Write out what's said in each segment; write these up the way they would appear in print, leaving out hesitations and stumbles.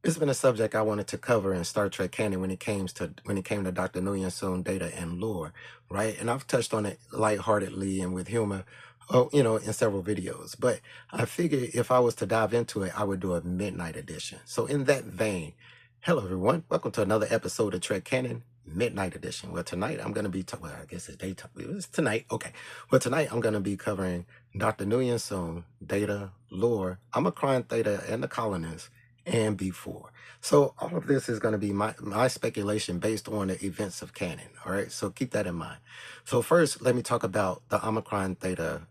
This has been a subject I wanted to cover in Star Trek canon when it came to Dr. Nguyen Soon data and lore, right? And I've touched on it lightheartedly and with humor, in several videos. But I figured if I was to dive into it, I would do a midnight edition. So in that vein, hello everyone, welcome to another episode of Trek Cannon Midnight Edition. Well, tonight I'm going to be well, I guess it's daytime. It's tonight. Okay. Well, tonight I'm going to be covering Dr. Nguyen Soon data, lore, Omicron Theta, and the Colonists and before. So all of this is going to be my speculation based on the events of canon. All right, so keep that in mind. So first, let me talk about the Omicron Theta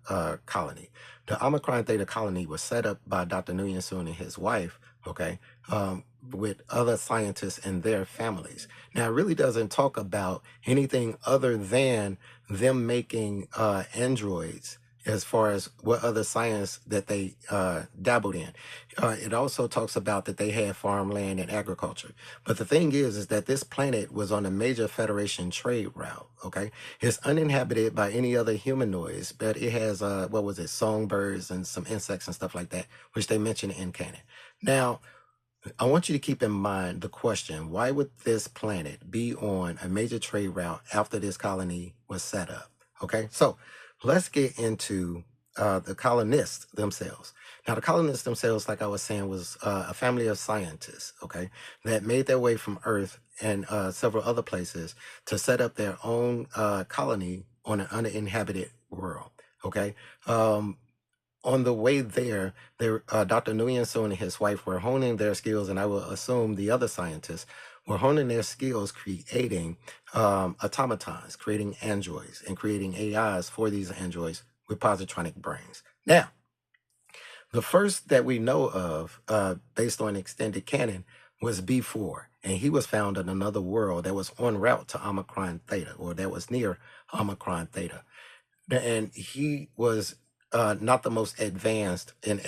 colony. The Omicron Theta colony was set up by Dr. Nguyen Soon and his wife. Okay, with other scientists and their families. Now, it really doesn't talk about anything other than them making androids as far as what other science that they dabbled in. It also talks about that they had farmland and agriculture. But the thing is that this planet was on a major Federation trade route, okay? It's uninhabited by any other humanoids, but it has, songbirds and some insects and stuff like that, which they mention in canon. Now, I want you to keep in mind the question, why would this planet be on a major trade route after this colony was set up? Okay, so let's get into the colonists themselves. Now, the colonists themselves, like I was saying, was a family of scientists, okay, that made their way from Earth and several other places to set up their own colony on an uninhabited world, okay? On the way there, Dr. Nguyen Soon and his wife were honing their skills, and I will assume the other scientists were honing their skills creating automatons, creating androids, and creating AIs for these androids with positronic brains. Now, the first that we know of, based on extended canon, was B4, and he was found in another world that was en route to Omicron Theta, or that was near Omicron Theta. And he was not the most advanced, and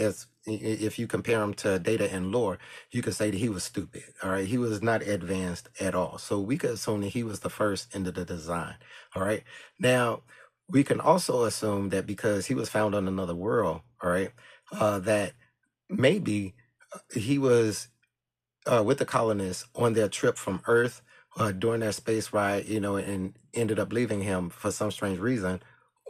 if you compare him to data and lore, you could say that he was stupid. All right, he was not advanced at all. So we could assume that he was the first into the design. All right, now we can also assume that because he was found on another world, all right, that maybe he was with the colonists on their trip from Earth during their space ride, and ended up leaving him for some strange reason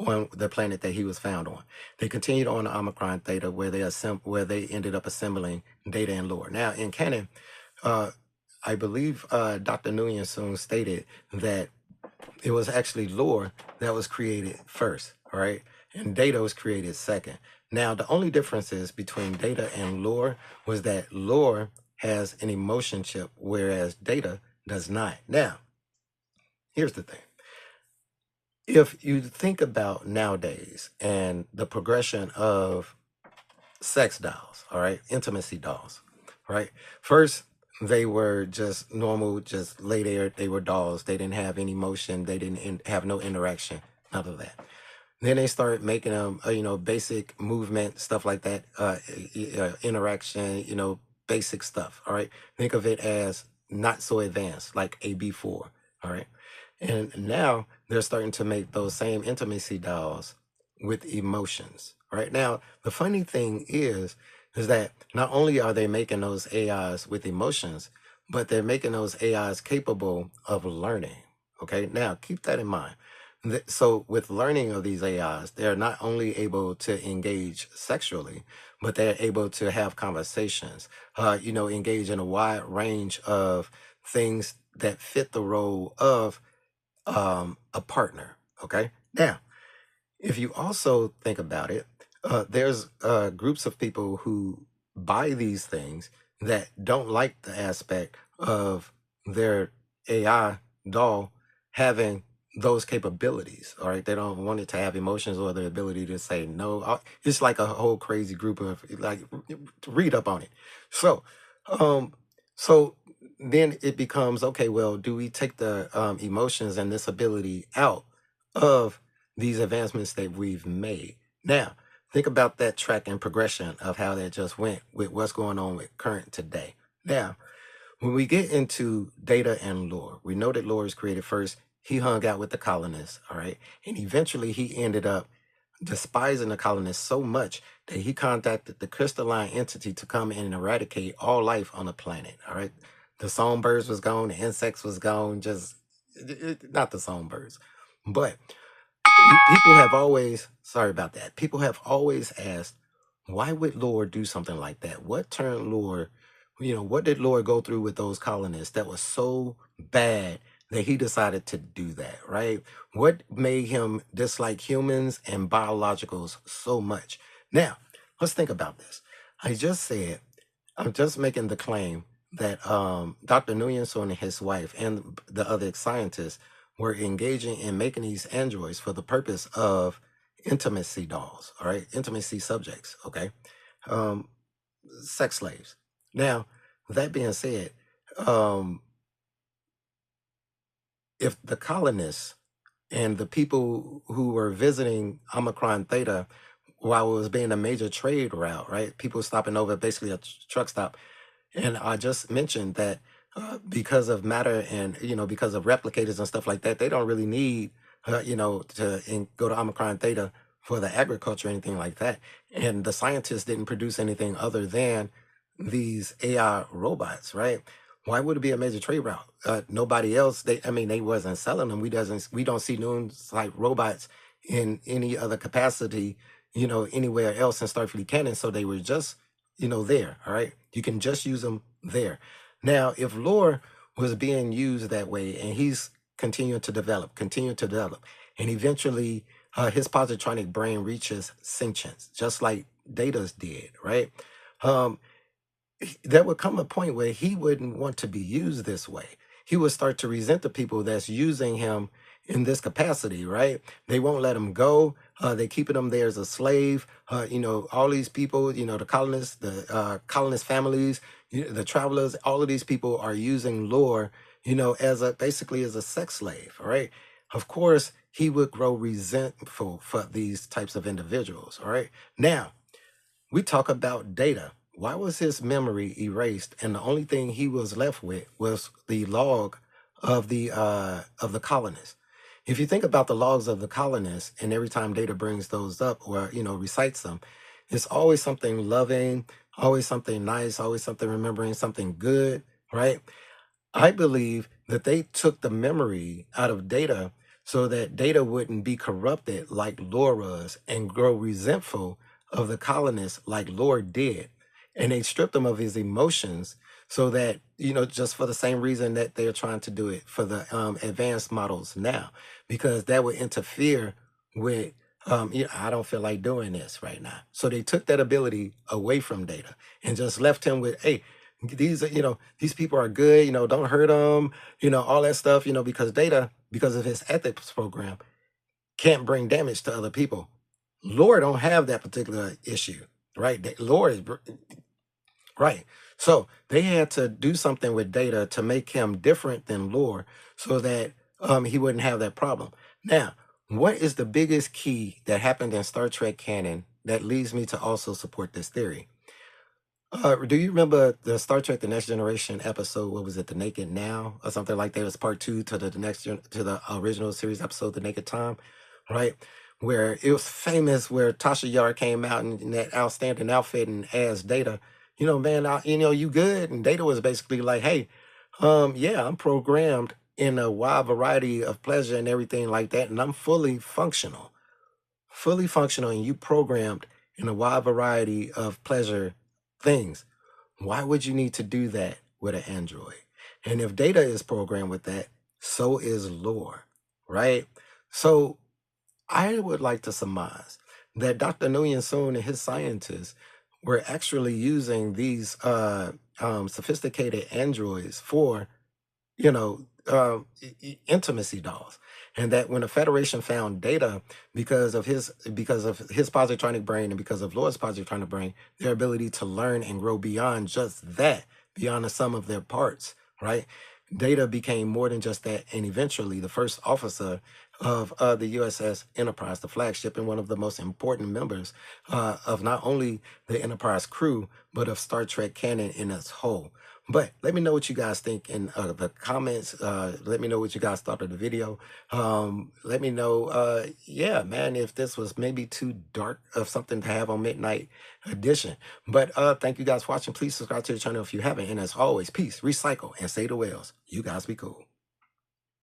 on the planet that he was found on. They continued on to Omicron Theta, where they ended up assembling data and lore. Now, in canon, uh, I believe Dr. Nguyen Soon stated that it was actually lore that was created first, all right, and data was created second. Now, the only difference is between data and lore was that lore has an emotion chip, whereas data does not. Now, here's the thing. If you think about nowadays and the progression of sex dolls, all right, intimacy dolls, right? First, they were just normal, just lay there. They were dolls. They didn't have any motion. They didn't have no interaction, none of that. Then they started making them, basic movement, stuff like that, interaction, basic stuff. All right. Think of it as not so advanced, like AB4. All right. And now they're starting to make those same intimacy dolls with emotions. Right now, the funny thing is that not only are they making those AIs with emotions, but they're making those AIs capable of learning. Okay. Now keep that in mind. So with learning of these AIs, they're not only able to engage sexually, but they're able to have conversations, engage in a wide range of things that fit the role of a partner. Okay. Now, if you also think about it, there's groups of people who buy these things that don't like the aspect of their AI doll having those capabilities. All right, they don't want it to have emotions or the ability to say no. It's like a whole crazy group of like read up on it. So, um, so then it becomes okay. Well, do we take the emotions and this ability out of these advancements that we've made? Now, think about that track and progression of how that just went with what's going on with current today. Now, when we get into data and lore, we know that lore is created first. He hung out with the colonists, all right? And eventually he ended up despising the colonists so much that he contacted the crystalline entity to come and eradicate all life on the planet. All right. The songbirds was gone, the insects was gone, just not the songbirds. But people have always, sorry about that. People have always asked, why would Lord do something like that? What turned Lord, what did Lord go through with those colonists that was so bad that he decided to do that, right? What made him dislike humans and biologicals so much? Now, let's think about this. I just said, I'm just making the claim that Dr. Nguyen Soon and his wife and the other scientists were engaging in making these androids for the purpose of intimacy dolls, all right? Intimacy subjects, okay? Um, sex slaves. Now, that being said, um, if the colonists and the people who were visiting Omicron Theta while it was being a major trade route, right? People stopping over basically a truck stop. And I just mentioned that because of matter and, because of replicators and stuff like that, they don't really need, go to Omicron Theta for the agriculture or anything like that. And the scientists didn't produce anything other than these AI robots, right? Why would it be a major trade route? Nobody else, they wasn't selling them. We don't see news like robots in any other capacity, anywhere else in Starfleet canon. So they were just there. All right. You can just use them there. Now, if lore was being used that way and he's continuing to develop, and eventually his positronic brain reaches sentience, just like Data's did, right? Um, there would come a point where he wouldn't want to be used this way. He would start to resent the people that's using him in this capacity, right? They won't let him go. They keeping him there as a slave. All these people, the colonists, the colonist families, the travelers, all of these people are using lore, as basically as a sex slave, all right? Of course, he would grow resentful for these types of individuals, all right? Now, we talk about Data. Why was his memory erased and the only thing he was left with was the log of the colonists? If you think about the logs of the colonists, and every time Data brings those up or recites them, it's always something loving, always something nice, always something remembering something good, right? I believe that they took the memory out of Data so that Data wouldn't be corrupted like Laura's and grow resentful of the colonists like Laura did. And they stripped him of his emotions so that, just for the same reason that they're trying to do it for the advanced models now, because that would interfere with, I don't feel like doing this right now. So they took that ability away from Data and just left him with, hey, these are these people are good, don't hurt them, all that stuff, because Data, because of his ethics program, can't bring damage to other people. Lord don't have that particular issue, right? Lord is right. So they had to do something with Data to make him different than Lore so that he wouldn't have that problem. Now, what is the biggest key that happened in Star Trek canon that leads me to also support this theory? Do you remember the Star Trek: The Next Generation episode? What was it, The Naked Now, or something like that? It was part two to to the original series episode, The Naked Time, right? Where it was famous, where Tasha Yar came out in that outstanding outfit and asked Data, man, you good? And Data was basically like, hey, yeah, I'm programmed in a wide variety of pleasure and everything like that, and I'm fully functional, and you programmed in a wide variety of pleasure things. Why would you need to do that with an Android? And if Data is programmed with that, so is Lore, right? So I would like to surmise that Dr. Nguyen Soon and his scientists were actually using these sophisticated androids for intimacy dolls, and that when the Federation found Data because of his positronic brain and because of Laura's positronic brain, their ability to learn and grow beyond just that, beyond the sum of their parts, right? Data became more than just that, and eventually the first officer of the USS Enterprise, the flagship, and one of the most important members of not only the Enterprise crew but of Star Trek canon in its whole. But let me know what you guys think in the comments. Let me know what you guys thought of the video. Let me know, yeah, man, if this was maybe too dark of something to have on Midnight Edition. But thank you guys for watching. Please subscribe to the channel if you haven't. And as always, peace, recycle, and say the whales. You guys be cool.